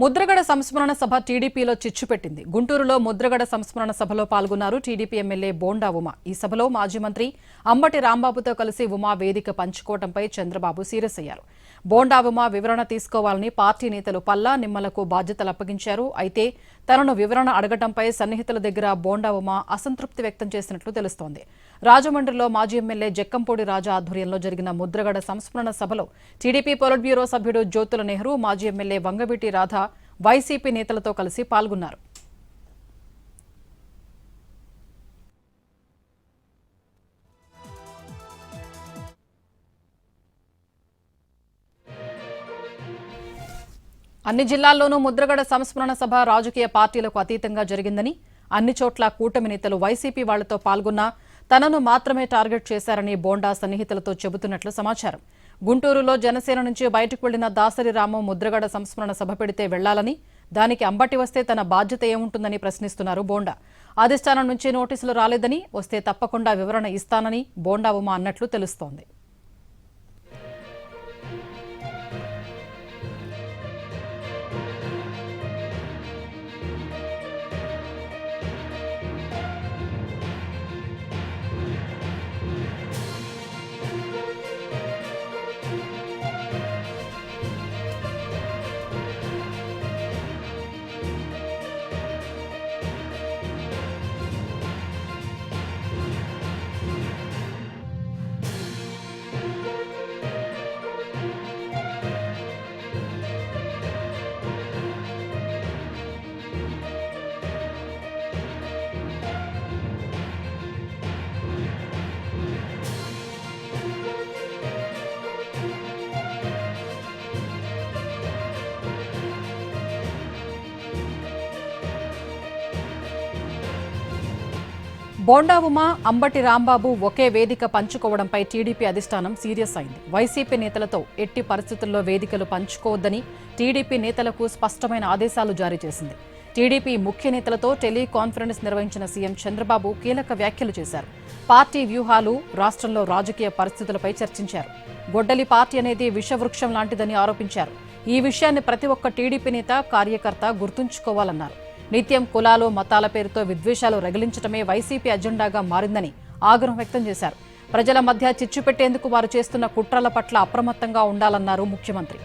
ముద్రగడ సంస్మరణ సభ టీడీపీలో చిచ్చుపెట్టింది. గుంటూరులో ముద్రగడ సంస్మరణ సభలో పాల్గొన్నారు టీడీపీ ఎమ్మెల్యే బోండా ఉమ. ఈ సభలో మాజీ మంత్రి అంబటి రాంబాబుతో కలిసి ఉమా వేదిక పంచుకోవడంపై చంద్రబాబు సీరియస్ అయ్యారు. బోండా ఉమ వివరణ తీసుకోవాలని పార్టీ నేతలు పల్లా నిమ్మలకు బాధ్యతలు అప్పగించారు. అయితే తనను వివరణ అడగడంపై సన్నిహితుల దగ్గర బోండా ఉమ అసంతృప్తి వ్యక్తం చేసినట్లు తెలుస్తోంది. రాజమండ్రిలో మాజీ ఎమ్మెల్యే జక్కంపూడి రాజా ఆధ్వర్యంలో జరిగిన ముద్రగడ సంస్మరణ సభలో టీడీపీ పొలిట్ బ్యూరో సభ్యుడు జ్యోతుల నెహ్రూ, మాజీ ఎమ్మెల్యే వంగవీటి రాధ వైసీపీ నేతలతో కలిసి పాల్గొన్నారు. అన్ని జిల్లాల్లోనూ ముద్రగడ సంస్మరణ సభ రాజకీయ పార్టీలకు అతీతంగా జరిగిందని, అన్ని చోట్ల కూటమి నేతలు వైసీపీ వాళ్లతో పాల్గొన్నా తనను మాత్రమే టార్గెట్ చేశారని బోండా సన్నిహితులతో చెబుతున్నట్లు సమాచారం. గుంటూరులో జనసేన నుంచి బయటకు వెళ్లిన దాసరి రాము ముద్రగడ సంస్మరణ సభ పెడితే వెళ్లాలని, దానికి అంబటి వస్తే తన బాధ్యత ఏముంటుందని ప్రశ్నిస్తున్నారు బోండా. అధిష్టానం నుంచి నోటీసులు రాలేదని, వస్తే తప్పకుండా వివరణ ఇస్తానని బోండా ఉమ అన్నట్లు తెలుస్తోంది. బోండా ఉమ, అంబటి రాంబాబు ఒకే వేదిక పంచుకోవడంపై టీడీపీ అధిష్టానం సీరియస్ అయింది. వైసీపీ నేతలతో ఎట్టి పరిస్థితుల్లో వేదికలు పంచుకోవద్దని టీడీపీ నేతలకు స్పష్టమైన ఆదేశాలు జారీ చేసింది. టీడీపీ ముఖ్య నేతలతో టెలికాన్ఫరెన్స్ నిర్వహించిన సీఎం చంద్రబాబు కీలక వ్యాఖ్యలు చేశారు. పార్టీ వ్యూహాలు, రాష్ట్రంలో రాజకీయ పరిస్థితులపై చర్చించారు. గొడ్డలి పార్టీ అనేది విషవృక్షం లాంటిదని ఆరోపించారు. ఈ విషయాన్ని ప్రతి ఒక్క టీడీపీ నేత, కార్యకర్త గుర్తుంచుకోవాలన్నారు. నిత్యం కులాలు, మతాల పేరుతో విద్వేషాలు రగిలించడమే వైసీపీ అజెండాగా మారిందని ఆగ్రహం వ్యక్తం చేశారు. ప్రజల మధ్య చిచ్చు పెట్టేందుకు వారు చేస్తున్న కుట్రల పట్ల అప్రమత్తంగా ఉండాలన్నారు ముఖ్యమంత్రి.